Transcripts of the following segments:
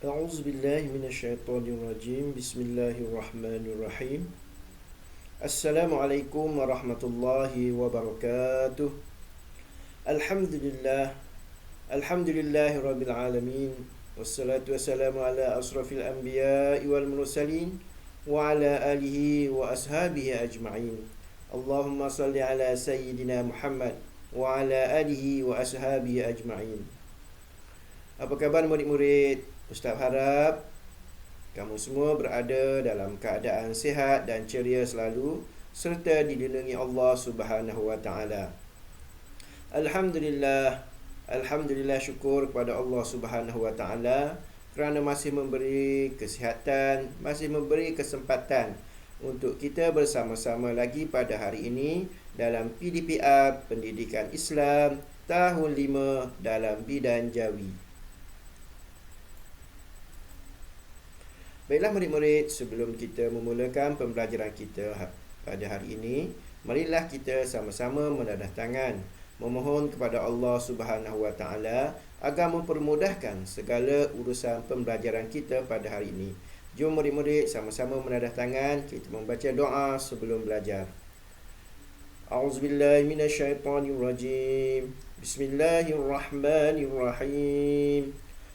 أعوذ بالله من الشيطان الرجيم بسم الله الرحمن الرحيم السلام عليكم ورحمة الله وبركاته الحمد لله الحمد لله رب العالمين والصلاة والسلام على أشرف الأنبياء والمرسلين وعلى آله وأصحابه أجمعين اللهم صل على سيدنا محمد وعلى آله وأصحابه أجمعين. Apa khabar murid-murid? Ustaz harap kamu semua berada dalam keadaan sihat dan ceria selalu serta dilindungi Allah Subhanahu wa taala. Alhamdulillah syukur kepada Allah Subhanahu wa taala kerana masih memberi kesihatan, masih memberi kesempatan untuk kita bersama-sama lagi pada hari ini dalam PDPR Pendidikan Islam tahun 5 dalam bidang Jawi. Baiklah murid-murid, sebelum kita memulakan pembelajaran kita pada hari ini, marilah kita sama-sama menadah tangan, memohon kepada Allah Subhanahu wa taala agar mempermudahkan segala urusan pembelajaran kita pada hari ini. Jom murid-murid sama-sama menadah tangan, kita membaca doa sebelum belajar. A'udzubillahi minasyaitonirrajim. Bismillahirrahmanirrahim.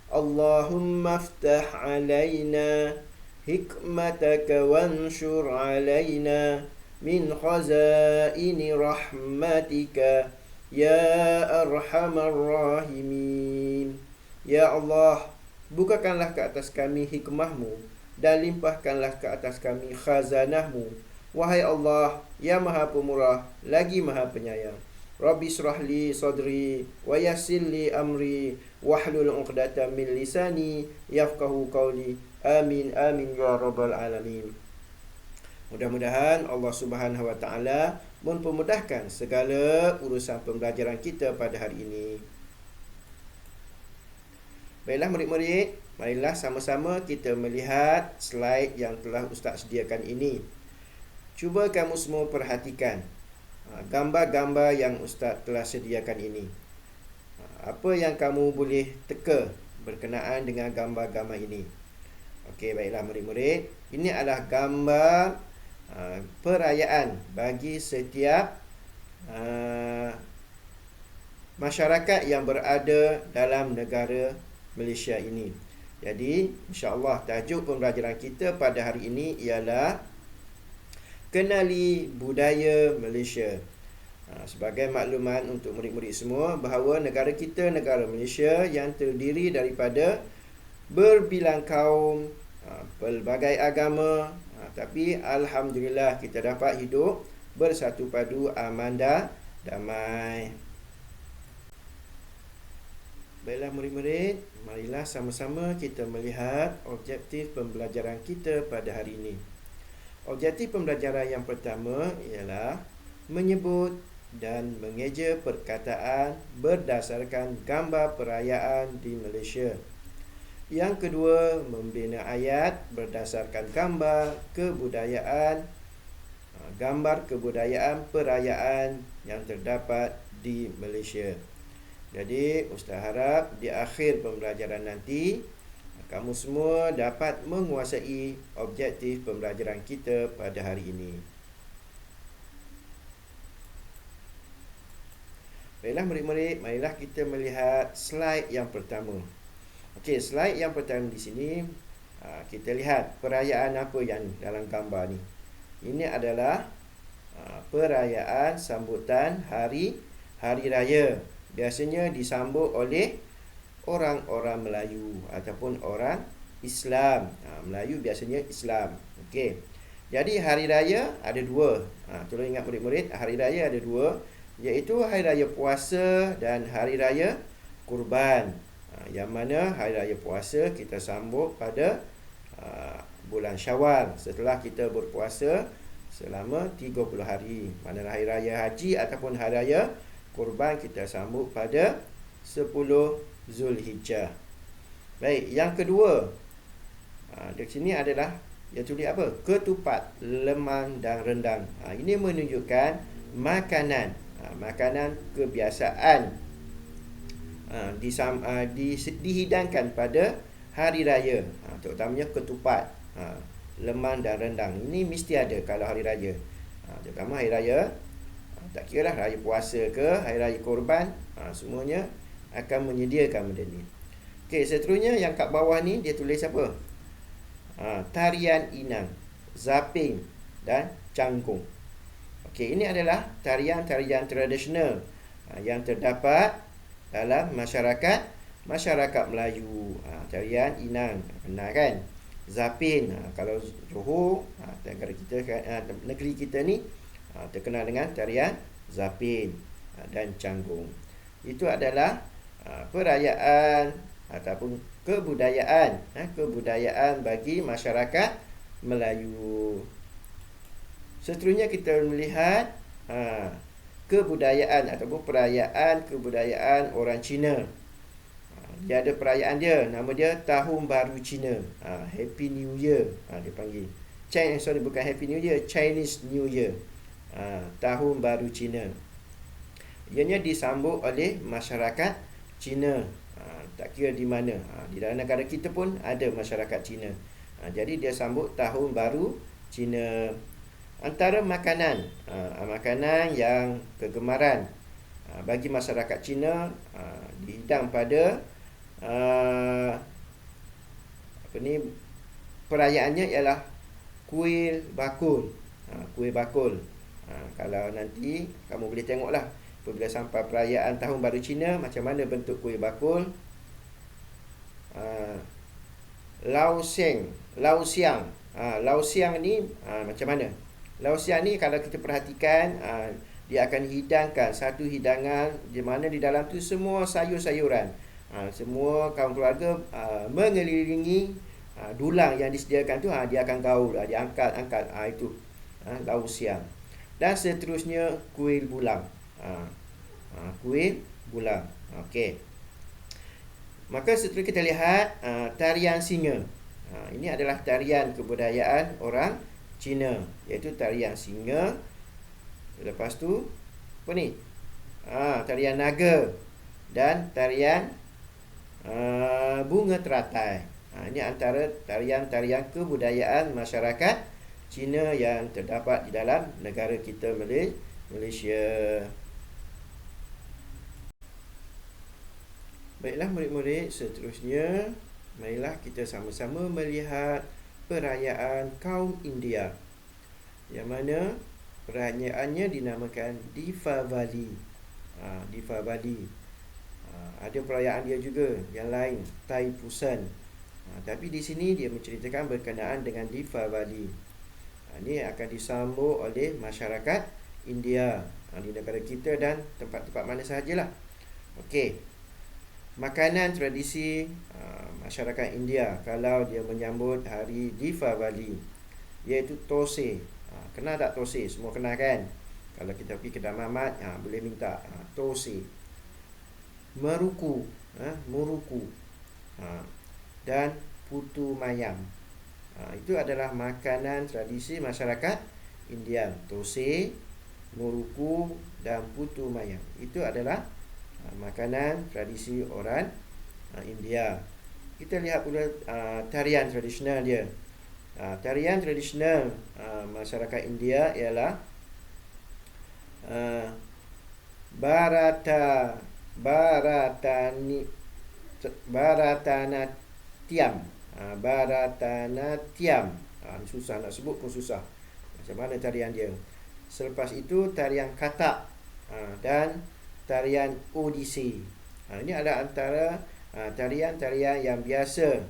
Allahumma aftah alaina hikmataka wanshur alaina min khazaini rahmatika ya arhamar rahimin. Ya Allah, bukakanlah ke atas kami hikmahmu dan limpahkanlah ke atas kami khazanahmu. Wahai Allah, ya Maha Pemurah lagi Maha Penyayang. Rabbi shrah li sadri wa yassir li amri wahlul 'uqdatam min lisani yafqahu qawli. Amin amin ya rabbal alamin. Mudah-mudahan Allah Subhanahu wa taala mempermudahkan segala urusan pembelajaran kita pada hari ini. Baiklah murid-murid, marilah sama-sama kita melihat slide yang telah Ustaz sediakan ini. Cuba kamu semua perhatikan gambar-gambar yang Ustaz telah sediakan ini. Apa yang kamu boleh teka berkenaan dengan gambar-gambar ini? Okey, baiklah murid-murid. Ini adalah gambar perayaan bagi setiap masyarakat yang berada dalam negara Malaysia ini. Jadi, insya-Allah tajuk pembelajaran kita pada hari ini ialah Kenali Budaya Malaysia. Sebagai makluman untuk murid-murid semua bahawa negara kita, negara Malaysia yang terdiri daripada berbilang kaum, pelbagai agama, tapi alhamdulillah kita dapat hidup bersatu padu, aman dan damai. Baiklah murid-murid, marilah sama-sama kita melihat objektif pembelajaran kita pada hari ini. Objektif pembelajaran yang pertama ialah menyebut dan mengeja perkataan berdasarkan gambar perayaan di Malaysia. Yang kedua, membina ayat berdasarkan gambar kebudayaan perayaan yang terdapat di Malaysia. Jadi, Ustaz harap di akhir pembelajaran nanti kamu semua dapat menguasai objektif pembelajaran kita pada hari ini. Baiklah murid-murid, marilah kita melihat slide yang pertama. Okey, slide yang pertama di sini kita lihat perayaan apa yang dalam gambar ni. Ini adalah perayaan sambutan hari raya. Biasanya disambut oleh orang-orang Melayu ataupun orang Islam. Melayu biasanya Islam. Okey. Jadi hari raya ada dua. Tolong ingat murid-murid, hari raya ada dua, iaitu hari raya puasa dan hari raya kurban. Yang mana hari raya puasa kita sambut pada bulan Syawal setelah kita berpuasa selama 30 hari. Mana hari raya haji ataupun hari raya kurban kita sambut pada 10 Zulhijjah. Baik, yang kedua di sini adalah yang tulis apa? Ketupat, lemang dan rendang. Ini menunjukkan makanan, makanan kebiasaan dihidangkan pada hari raya, terutamanya ketupat, lemang dan rendang. Ini mesti ada kalau hari raya. Terutama hari raya, tak kira lah raya puasa ke, hari raya korban, semuanya akan menyediakan benda ni. Okey, seterusnya yang kat bawah ni dia tulis apa? Tarian inang, zapin dan cangkung. Okey, ini adalah tarian-tarian tradisional yang terdapat dalam masyarakat Melayu. Tarian inang, benar kan? Zapin, kalau Johor, negeri kita ni terkenal dengan tarian zapin dan cangkung. Itu adalah perayaan ataupun kebudayaan bagi masyarakat Melayu. Seterusnya kita melihat kebudayaan ataupun perayaan kebudayaan orang Cina. Dia ada perayaan dia, nama dia Tahun Baru Cina. Happy New Year dia panggil. Bukan Happy New Year, Chinese New Year. Tahun Baru Cina. Ianya disambut oleh masyarakat Cina. Tak kira di mana. Di dalam negara kita pun ada masyarakat Cina. Jadi dia sambut Tahun Baru Cina. Antara makanan yang kegemaran bagi masyarakat Cina dihidang pada perayaannya ialah kuih bakul. Kuih bakul. Kalau nanti kamu boleh tengoklah apabila sampai perayaan Tahun Baru Cina, macam mana bentuk kuih bakul. Lau siang ni macam mana? Lau siang ni kalau kita perhatikan, dia akan hidangkan satu hidangan di mana di dalam tu semua sayur-sayuran. Semua kaum keluarga mengelilingi dulang yang disediakan tu, dia akan gaul, dia angkat itu lau siang. Dan seterusnya kuih bulang. Kuih bulang. Okey. Maka seterusnya kita lihat tarian singa. Ini adalah tarian kebudayaan orang Cina, iaitu tarian singa. Lepas tu apa ni? Tarian naga dan tarian bunga teratai. Ini antara tarian-tarian kebudayaan masyarakat Cina yang terdapat di dalam negara kita Malaysia. Baiklah murid-murid, seterusnya marilah kita sama-sama melihat perayaan kaum India, yang mana perayaannya dinamakan Deepavali. Deepavali. Ada perayaan dia juga yang lain, Thaipusan. Tapi di sini dia menceritakan berkenaan dengan Deepavali. Ini akan disambut oleh masyarakat India di negara kita dan tempat-tempat mana sahajalah. Okey. Makanan tradisi masyarakat India kalau dia menyambut hari Deepavali, iaitu thosai. Kenal tak thosai? Semua kenal kan? Kalau kita pergi kedai mamat, boleh minta thosai. Muruku, dan putu mayam. Itu adalah makanan tradisi masyarakat India. Thosai, muruku dan putu mayam. Itu adalah makanan tradisi orang India. Kita lihat pula tarian tradisional dia. Tarian tradisional masyarakat India ialah Bharatanatyam. Bharatanatyam. Susah nak sebut pun susah. Macam mana tarian dia? Selepas itu tarian Kathak dan tarian Odissi. Ini adalah antara tarian-tarian yang biasa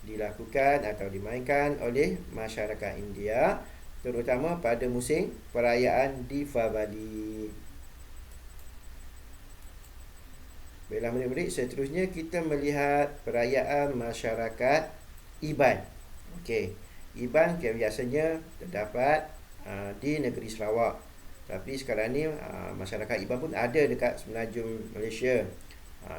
dilakukan atau dimainkan oleh masyarakat India, terutama pada musim perayaan Deepavali. Baiklah murid-murid, seterusnya kita melihat perayaan masyarakat Iban. Okey, Iban biasanya terdapat di negeri Sarawak. Tapi sekarang ni masyarakat Iban pun ada dekat semenanjung Malaysia.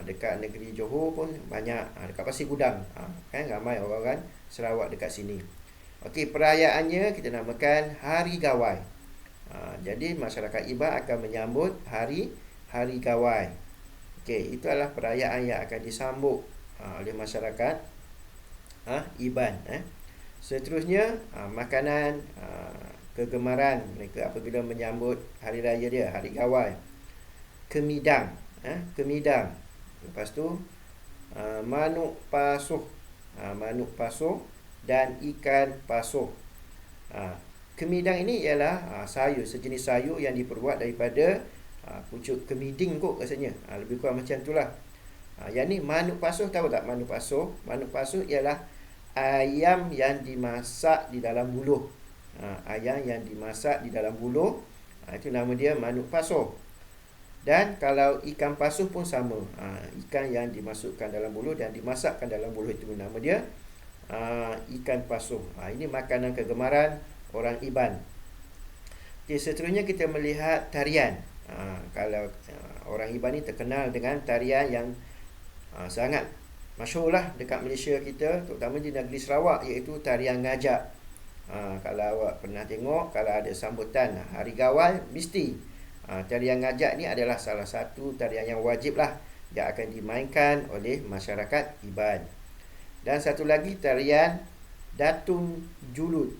Dekat negeri Johor pun banyak, dekat Pasir Gudang. Kan ramai orang-orang Sarawak dekat sini. Okey, perayaannya kita namakan Hari Gawai. Jadi masyarakat Iban akan menyambut Hari Gawai. Okey, itu adalah perayaan yang akan disambut oleh masyarakat Iban. Seterusnya, makanan kegemaran mereka apabila menyambut hari raya dia, hari Gawai. Kemidang, kemidang. Lepas tu manuk pasuh, manuk pasuh dan ikan pasuh. Kemidang ini ialah sayur, sejenis sayur yang diperbuat daripada pucuk kemiding kot rasanya. Lebih kurang macam itulah. Yang ni manuk pasuh, tahu tak manuk pasuh? Manuk pasuh ialah ayam yang dimasak di dalam buluh. Ayam yang dimasak di dalam buluh, itu nama dia manuk pasuh. Dan kalau ikan pasuh pun sama, ikan yang dimasukkan dalam buluh dan dimasakkan dalam buluh, itu nama dia ikan pasuh. Ini makanan kegemaran orang Iban. Okay, seterusnya kita melihat tarian. Kalau orang Iban ni terkenal dengan tarian yang sangat masyhur lah dekat Malaysia kita, terutama di negeri Sarawak, iaitu tarian ngajak. Kalau awak pernah tengok, kalau ada sambutan hari Gawai, mesti tarian ngajak ni adalah salah satu tarian yang wajib lah yang akan dimainkan oleh masyarakat Iban. Dan satu lagi tarian Datun Julut.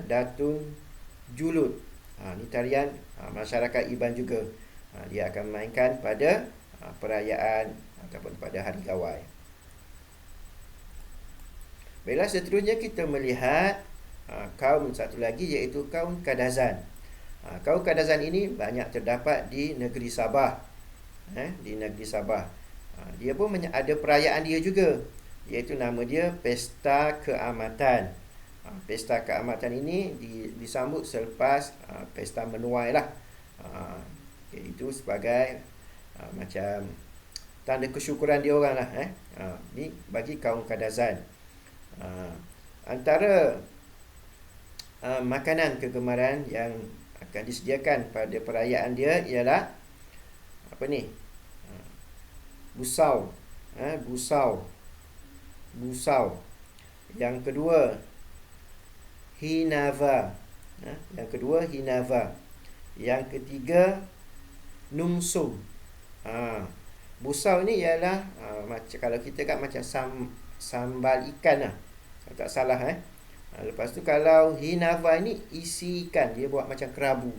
Datun Julut. Ni tarian masyarakat Iban juga. Dia akan mainkan pada perayaan ataupun pada hari Gawai. Baiklah, seterusnya kita melihat kaum satu lagi, iaitu kaum Kadazan. Kaum Kadazan ini banyak terdapat di negeri Sabah. Di negeri Sabah. Dia pun ada perayaan dia juga, iaitu nama dia Pesta Keamatan. Pesta Keamatan ini disambut selepas Pesta Menuai lah. Itu sebagai macam tanda kesyukuran dia orang lah. Ni bagi kaum Kadazan. Antara makanan kegemaran yang akan disediakan pada perayaan dia ialah apa ni? Busau. Busau. Yang kedua, Hinava. Yang ketiga, Nungsum. Busau ni ialah macam kalau kita kat macam sambal ikan lah, kalau tak salah. Lepas tu kalau Hinava ni isi ikan, dia buat macam kerabu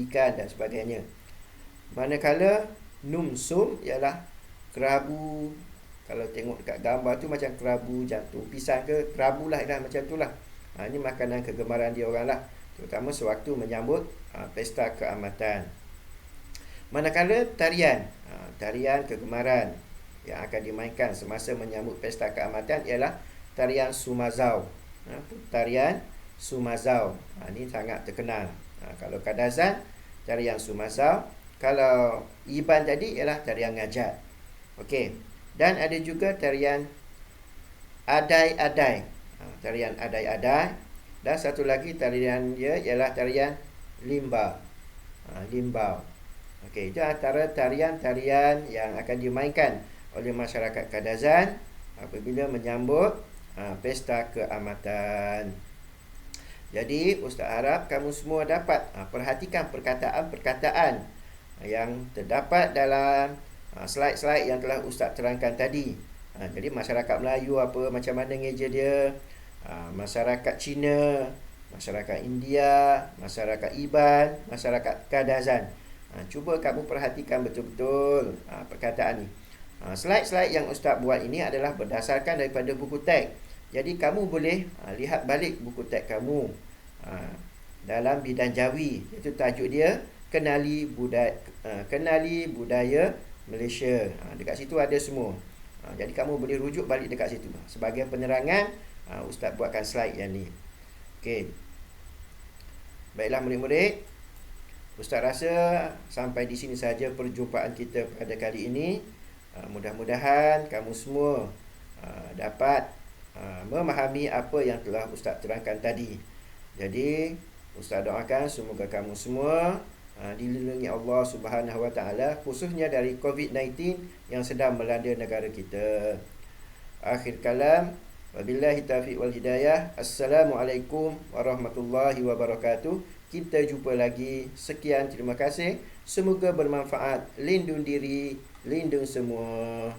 ikan dan sebagainya. Manakala Nungsum ialah kerabu, kalau tengok dekat gambar tu macam kerabu jantung pisang ke, kerabu lah macam tu lah. Ini makanan kegemaran dia orang lah, terutama sewaktu menyambut Pesta Keamatan. Manakala tarian kegemaran yang akan dimainkan semasa menyambut Pesta Keamatan ialah tarian Sumazau. Tarian Sumazau. Ini sangat terkenal. Kalau Kadazan, tarian Sumazau. Kalau Iban tadi ialah tarian ngajak. Okey. Dan ada juga tarian Adai-Adai. Tarian Adai-Adai. Dan satu lagi tarian dia ialah tarian Limbau. Limbau. Okey, itu antara tarian-tarian yang akan dimainkan oleh masyarakat Kadazan apabila menyambut Pesta Keamatan. Jadi Ustaz harap kamu semua dapat perhatikan perkataan-perkataan yang terdapat dalam slide-slide yang telah Ustaz terangkan tadi. Jadi masyarakat Melayu macam mana ngeja dia, masyarakat Cina, masyarakat India, masyarakat Iban, masyarakat Kadazan. Cuba kamu perhatikan betul-betul perkataan ni. Slide-slide yang Ustaz buat ini adalah berdasarkan daripada buku teks. Jadi kamu boleh lihat balik buku teks kamu dalam bidang Jawi, iaitu tajuk dia Kenali Budaya Malaysia. Dekat situ ada semua. Jadi kamu boleh rujuk balik dekat situ. Sebagai penerangan, Ustaz buatkan slide yang ni. Okey. Baiklah murid-murid, Ustaz rasa sampai di sini saja perjumpaan kita pada kali ini. Mudah-mudahan kamu semua dapat memahami apa yang telah Ustaz terangkan tadi. Jadi Ustaz doakan semoga kamu semua dilindungi Allah Subhanahu Wa Taala, khususnya dari COVID-19 yang sedang melanda negara kita. Akhir kalam, wabillahi taufiq wal hidayah. Assalamualaikum warahmatullahi wabarakatuh. Kita jumpa lagi. Sekian, terima kasih. Semoga bermanfaat. Lindung diri, lindung semua.